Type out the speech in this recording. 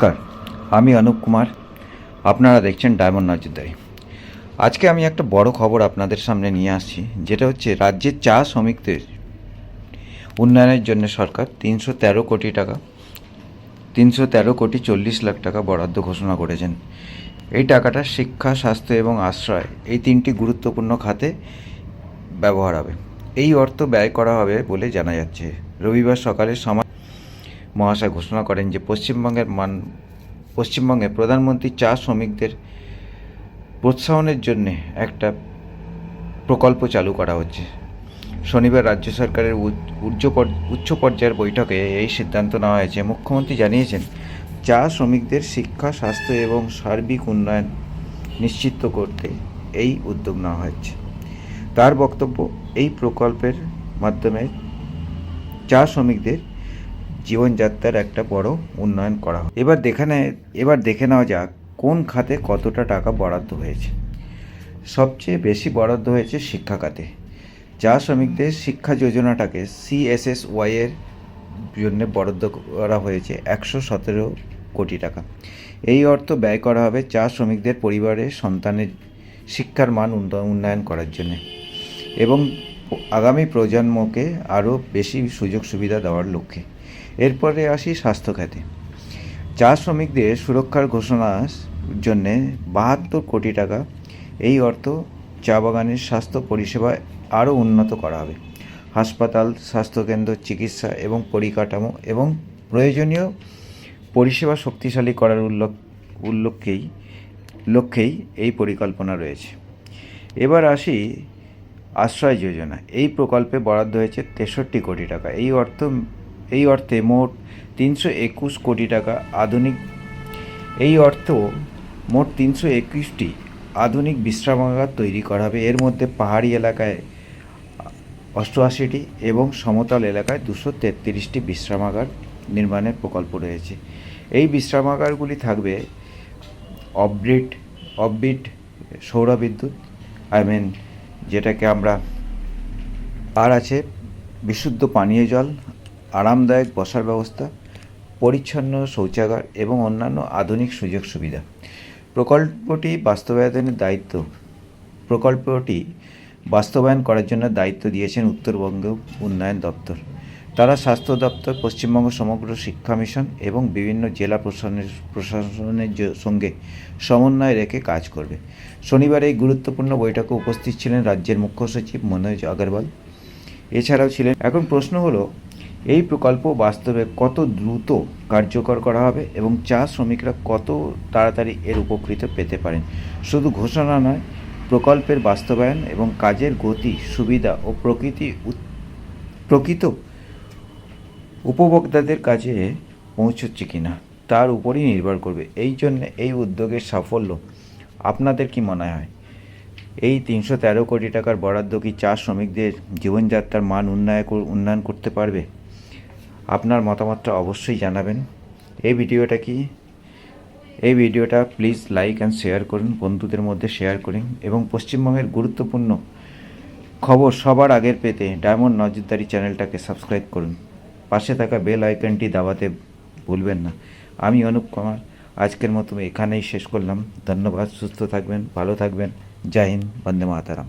নমস্কার, আমি অনুপ কুমার। আপনারা দেখছেন ডায়মন্ড নজরদারি। আজকে আমি একটা বড় খবর আপনাদের সামনে নিয়ে আসছি, যেটা হচ্ছে রাজ্যের চা শ্রমিকদের উন্নয়নের জন্য সরকার 313 কোটি 40 লাখ টাকা বরাদ্দ ঘোষণা করেছেন। এই টাকাটা শিক্ষা, স্বাস্থ্য এবং আশ্রয় এই তিনটি গুরুত্বপূর্ণ খাতে ব্যবহার হবে। এই অর্থ ব্যয় করা হবে বলে জানা যাচ্ছে। রবিবার সকালে মহাশয় ঘোষণা করেন যে পশ্চিমবঙ্গে প্রধানমন্ত্রী চা শ্রমিকদের প্রোৎসাহনের জন্য একটা প্রকল্প চালু করা হচ্ছে। শনিবার রাজ্য সরকারের উচ্চ পর্যায়ের বৈঠকে এই সিদ্ধান্ত নেওয়া হয়েছে। মুখ্যমন্ত্রী জানিয়েছেন, চা শ্রমিকদের শিক্ষা, স্বাস্থ্য এবং সার্বিক উন্নয়ন নিশ্চিত করতে এই উদ্যোগ নেওয়া হয়েছে। তার বক্তব্য, এই প্রকল্পের মাধ্যমে চা শ্রমিকদের জীবনযাত্রার একটা বড় উন্নয়ন করা হয়। এবার দেখে নেওয়া যাক কোন খাতে কতটা টাকা বরাদ্দ হয়েছে। সবচেয়ে বেশি বরাদ্দ হয়েছে শিক্ষা খাতে। চা শ্রমিকদের শিক্ষা যোজনাটাকে CSSY এর জন্য বরাদ্দ করা হয়েছে 117 কোটি টাকা। এই অর্থ ব্যয় করা হবে চা শ্রমিকদের পরিবারের সন্তানের শিক্ষার মান উন্নয়ন করার জন্য এবং আগামী প্রজন্মকে আরও বেশি সুযোগ সুবিধা দেওয়ার লক্ষ্যে। এরপরে আসি স্বাস্থ্য খাতে। চা শ্রমিকদের সুরক্ষার ঘোষণার জন্যে 72 কোটি টাকা। এই অর্থ চা বাগানের স্বাস্থ্য পরিষেবা আরও উন্নত করা হবে। হাসপাতাল, স্বাস্থ্যকেন্দ্র, চিকিৎসা এবং পরিকাঠামো এবং প্রয়োজনীয় পরিষেবা শক্তিশালী করার লক্ষ্যেই এই পরিকল্পনা রয়েছে। এবার আসি আশ্রয় যোজনা। এই প্রকল্পে বরাদ্দ হয়েছে 63 কোটি টাকা। এই অর্থে মোট 321 কোটি টাকা মোট 321টি আধুনিক বিশ্রামাগার তৈরি করা হবে। এর মধ্যে পাহাড়ি এলাকায় 88টি এবং সমতল এলাকায় 233টি বিশ্রামাগার নির্মাণের প্রকল্প রয়েছে। এই বিশ্রামাগারগুলি থাকবে অফবিট সৌরবিদ্যুৎ, যেটাকে আমরা আছে বিশুদ্ধ পানীয় জল, আরামদায়ক বসার ব্যবস্থা, পরিচ্ছন্ন শৌচাগার এবং অন্যান্য আধুনিক সুযোগ সুবিধা। প্রকল্পটি বাস্তবায়ন করার জন্য দায়িত্ব দিয়েছেন উত্তরবঙ্গ উন্নয়ন দপ্তর। তারা স্বাস্থ্য দপ্তর, পশ্চিমবঙ্গ সমগ্র শিক্ষা মিশন এবং বিভিন্ন জেলা প্রশাসনের সঙ্গে সমন্বয় রেখে কাজ করবে। শনিবার এই গুরুত্বপূর্ণ বৈঠকে উপস্থিত ছিলেন রাজ্যের মুখ্য সচিব মনোজ আগরওয়াল। এছাড়াও ছিলেন। এখন প্রশ্ন হলো, এই প্রকল্প বাস্তবে কত দ্রুত কার্যকর করা হবে এবং চা শ্রমিকরা কত তাড়াতাড়ি এর উপকৃত পেতে পারেন। শুধু ঘোষণা নয়, প্রকল্পের বাস্তবায়ন এবং কাজের গতি, সুবিধা ও প্রকৃত উপভোক্তাদের কাছে পৌঁছচ্ছে কিনা তার উপরই নির্ভর করবে। এই জন্য এই উদ্যোগের সাফল্য আপনাদের কি মনে হয়? এই 313 কোটি টাকার বরাদ্দ কি চা শ্রমিকদের জীবনযাত্রার মান উন্নয়ন করতে পারবে? আপনার মতামতটা অবশ্যই জানাবেন। এই ভিডিওটা প্লিজ লাইক অ্যান্ড শেয়ার করুন, বন্ধুদের মধ্যে শেয়ার করুন এবং পশ্চিমবঙ্গের গুরুত্বপূর্ণ খবর সবার আগের পেতে ডায়মন্ড নজরদারি চ্যানেলটাকে সাবস্ক্রাইব করুন। পাশে থাকা বেল আইকনটি দাবাতে ভুলবেন না। আমি অনুপ কুমার আজকের মতো এখানেই শেষ করলাম। ধন্যবাদ। সুস্থ থাকবেন, ভালো থাকবেন। জয় হিন্দ, বন্দে মাতরম।